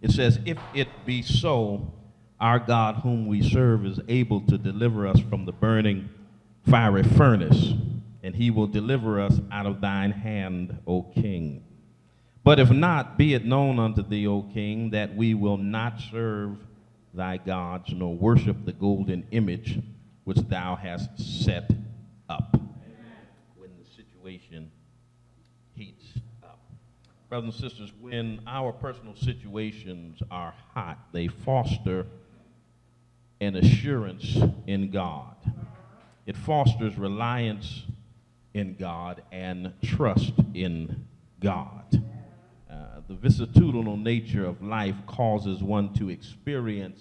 It says, if it be so, our God whom we serve is able to deliver us from the burning fiery furnace, and he will deliver us out of thine hand, O king. But if not, be it known unto thee, O king, that we will not serve thy gods, nor worship the golden image which thou hast set up. When the situation heats up. Brothers and sisters, when our personal situations are hot, they foster an assurance in God. It fosters reliance in God and trust in God. The vicissitudinal nature of life causes one to experience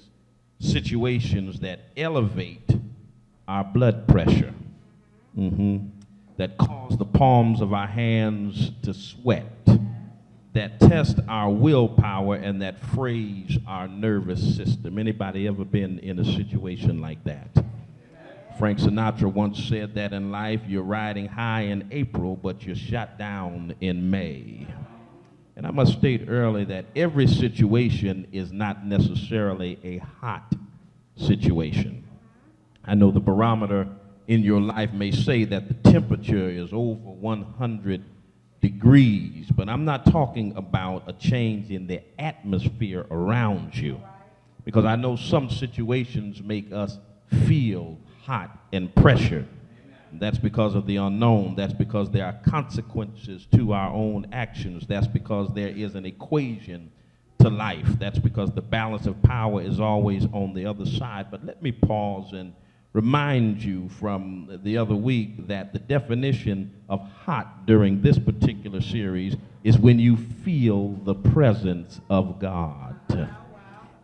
situations that elevate our blood pressure, that cause the palms of our hands to sweat, that test our willpower, and that frays our nervous system. Anybody ever been in a situation like that? Frank Sinatra once said that in life you're riding high in April, but you're shot down in May. And I must state early that every situation is not necessarily a hot situation. I know the barometer in your life may say that the temperature is over 100 degrees, but I'm not talking about a change in the atmosphere around you, because I know some situations make us feel hot and pressured. That's because of the unknown. That's because there are consequences to our own actions. That's because there is an equation to life. That's because the balance of power is always on the other side. But let me pause and remind you from the other week that the definition of hot during this particular series is when you feel the presence of God.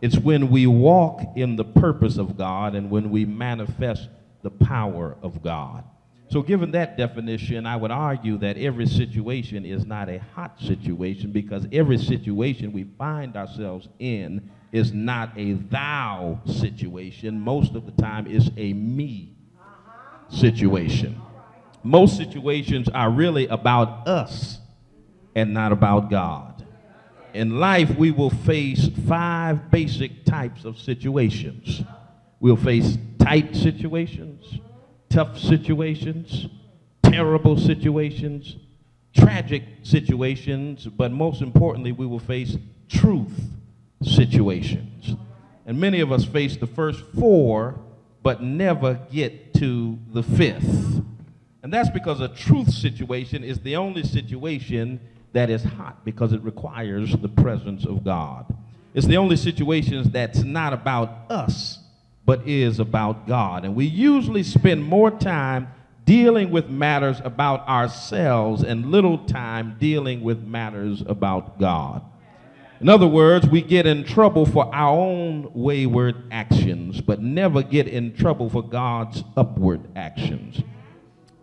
It's when we walk in the purpose of God and when we manifest the power of God. So given that definition, I would argue that every situation is not a hot situation, because every situation we find ourselves in is not a thou situation. Most of the time it's a me situation. Most situations are really about us and not about God. In life, we will face 5 basic types of situations. We'll face tight situations, tough situations, terrible situations, tragic situations, but most importantly, we will face truth situations. And many of us face the first 4, but never get to the 5th. And that's because a truth situation is the only situation that is hot, because it requires the presence of God. It's the only situation that's not about us, but is about God. And we usually spend more time dealing with matters about ourselves and little time dealing with matters about God. In other words, we get in trouble for our own wayward actions, but never get in trouble for God's upward actions.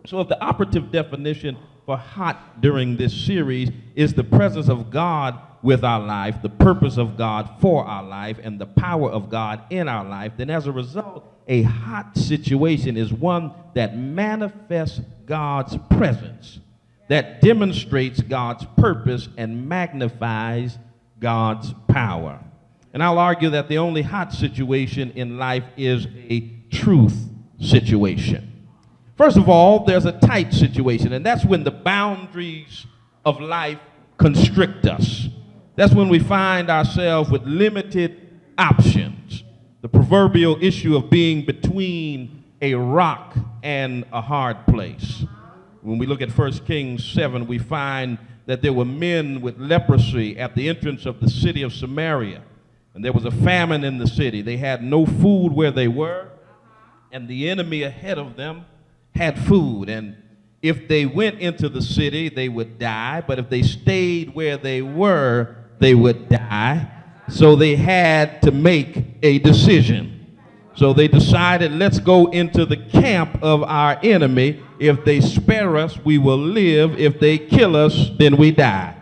So if the operative definition for hot during this series is the presence of God with our life, the purpose of God for our life, and the power of God in our life, then as a result, a hot situation is one that manifests God's presence, that demonstrates God's purpose and magnifies God's power. And I'll argue that the only hot situation in life is a truth situation. First of all, there's a tight situation, and that's when the boundaries of life constrict us. That's when we find ourselves with limited options. The proverbial issue of being between a rock and a hard place. When we look at 1 Kings 7, we find that there were men with leprosy at the entrance of the city of Samaria. And there was a famine in the city. They had no food where they were, and the enemy ahead of them had food. And if they went into the city, they would die. But if they stayed where they were, they would die. So they had to make a decision. So they decided, let's go into the camp of our enemy. If they spare us, we will live. If they kill us, then we die.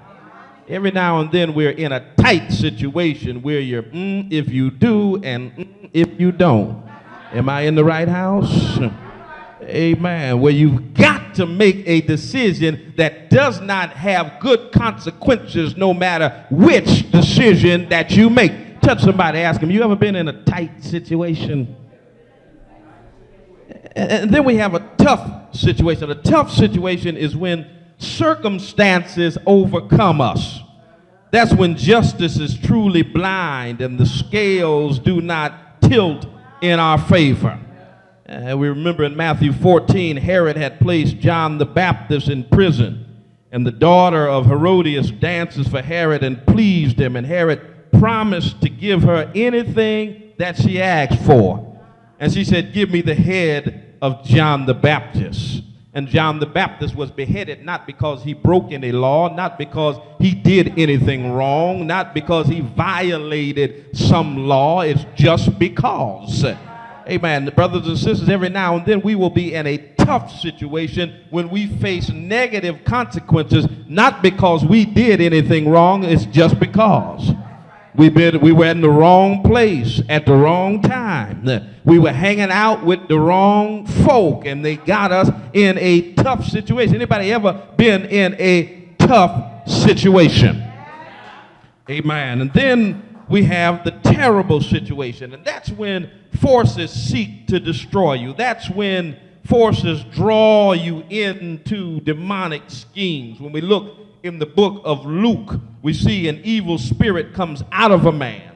Every now and then we're in a tight situation where you're if you do and if you don't. Am I in the right house? Amen. Where you've got to make a decision that does not have good consequences no matter which decision that you make. Touch somebody, ask them, you ever been in a tight situation? And then we have a tough situation. A tough situation is when circumstances overcome us. That's when justice is truly blind and the scales do not tilt in our favor. We remember in Matthew 14, Herod had placed John the Baptist in prison, and the daughter of Herodias dances for Herod and pleased him, and Herod promised to give her anything that she asked for. And she said, give me the head of John the Baptist. And John the Baptist was beheaded not because he broke any law, not because he did anything wrong, not because he violated some law. It's just because. Amen. Brothers and sisters, every now and then we will be in a tough situation when we face negative consequences, not because we did anything wrong, it's just because. We were in the wrong place at the wrong time. We were hanging out with the wrong folk, and they got us in a tough situation. Anybody ever been in a tough situation? Amen. And then we have the terrible situation, and that's when forces seek to destroy you. That's when forces draw you into demonic schemes. When we look in the book of Luke, we see an evil spirit comes out of a man,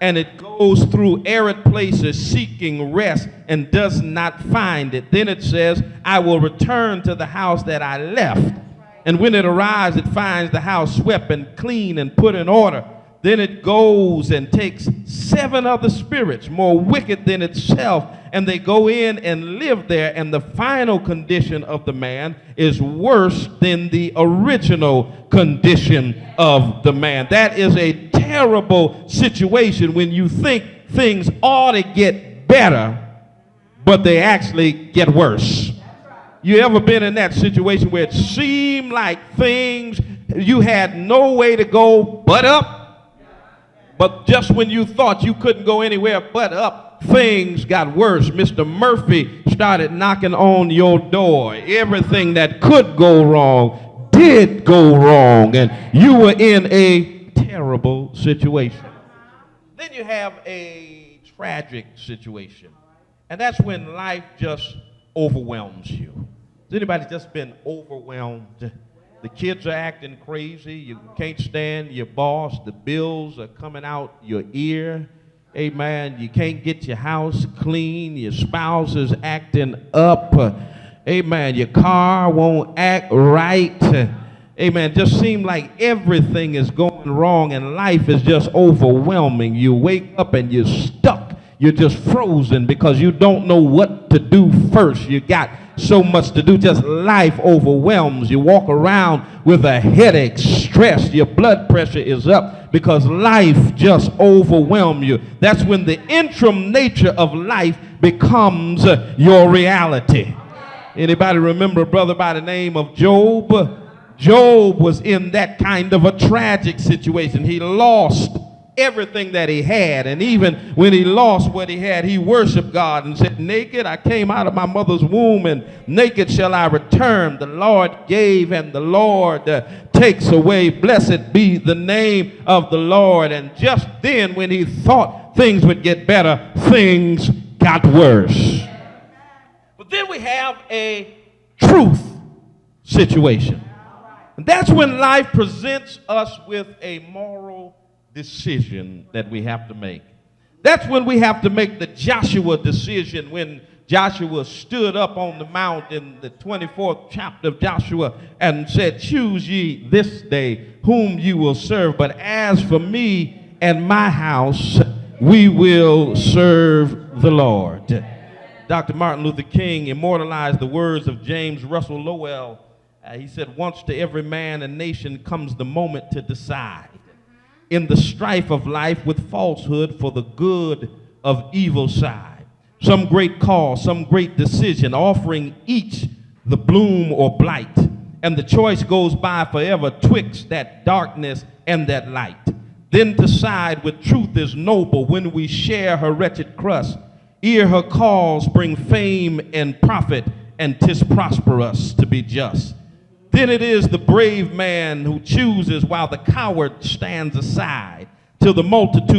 and it goes through arid places seeking rest and does not find it. Then it says, I will return to the house that I left. And when it arrives, it finds the house swept and clean and put in order. Then it goes and takes 7 other spirits more wicked than itself, and they go in and live there, and the final condition of the man is worse than the original condition of the man. That is a terrible situation when you think things ought to get better, but they actually get worse. You ever been in that situation where it seemed like things, you had no way to go but up? But just when you thought you couldn't go anywhere but up, things got worse. Mr. Murphy started knocking on your door. Everything that could go wrong did go wrong, and you were in a terrible situation. Then you have a tragic situation, and that's when life just overwhelms you. Has anybody just been overwhelmed? The kids are acting crazy. You can't stand your boss. The bills are coming out your ear. Amen. You can't get your house clean. Your spouse is acting up. Amen. Your car won't act right. Amen. Just seems like everything is going wrong and life is just overwhelming. You wake up and you're stuck. You're just frozen because you don't know what to do first. You got so much to do, just life overwhelms. You walk around with a headache, stress, your blood pressure is up because life just overwhelms you. That's when the interim nature of life becomes your reality. Anybody remember a brother by the name of Job? Job was in that kind of a tragic situation. He lost everything that he had, and even when he lost what he had, he worshiped God and said, naked I came out of my mother's womb, and naked shall I return. The Lord gave and the Lord takes away. Blessed be the name of the Lord. And just then, when he thought things would get better, things got worse. But then we have a truth situation, and that's when life presents us with a moral decision that we have to make. That's when we have to make the Joshua decision, when Joshua stood up on the mount in the 24th chapter of Joshua and said, choose ye this day whom you will serve, but as for me and my house, we will serve the Lord. Dr. Martin Luther King immortalized the words of James Russell Lowell. He said, once to every man and nation comes the moment to decide. In the strife of life with falsehood for the good of evil side. Some great cause, some great decision, offering each the bloom or blight. And the choice goes by forever twixt that darkness and that light. Then to side with truth is noble when we share her wretched crust Ere her cause bring fame and profit, and 'tis prosperous to be just. Then it is the brave man who chooses while the coward stands aside, till the multitude